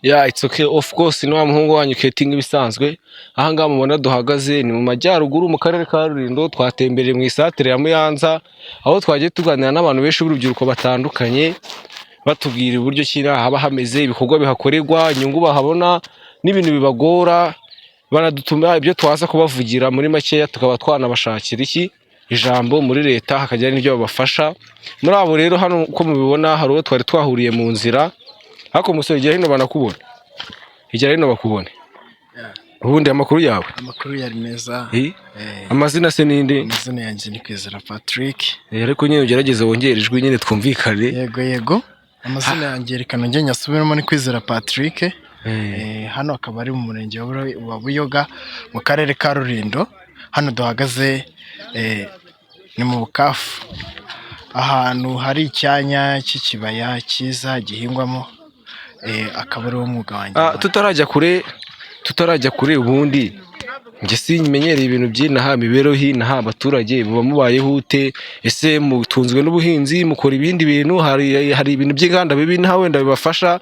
Yeah, it's okay. Of course, ni wa muhungu wanyu Ketinga ibisanzwe. Aha ngaha mubona duhagaze ni mu majyaruguru mu karere ka Rulindo, twatembereye mu isatere ya Muyanza, aho twagiye tuganira n'abantu benshi b'urubyiruko batandukanye, batubwira uburyo kira haba hameze, ibikorwa bihakorerwa, inyungu bahabona n'ibintu bibagora, banadutuma ibyo twaza kubavugira muri makeya tukaba twanabashakira iki ijambo muri leta hakajya n'ibyo babafasha. Muri abo rero hano uko mubibona hari uwo twari twahuriye mu nzira, hako musore igihe hino banakubona, igihe hino bakubone. Ubundi amakuru yawe? Amakuru yari meza. Amazina se ninde? Amazina yanjye ni Kwizera Patrick. Ariko nyine ugerageze wongere ijwi nyine twumvikane. Yego. Amazina yanjye reka nongeye nyasubiremo ni Kwizera Patrick. Hano akaba ari mu murenge wa Buyoga mu karere ka Rulindo. Hano duhagaze ni mu Bukafu, ahantu hari icyanya cy'ikibaya cyiza gihingwamo, akaba ari wo mwuga wanjye. tutarajya kure ubundi njye simenyereye ibintu by'inaha mibereho h'inaha abaturage muba mubayeho ute? Ese mutunzwe n'ubuhinzi, mukora ibindi bintu, hari ibintu by'inganda bibi naha wenda bibafasha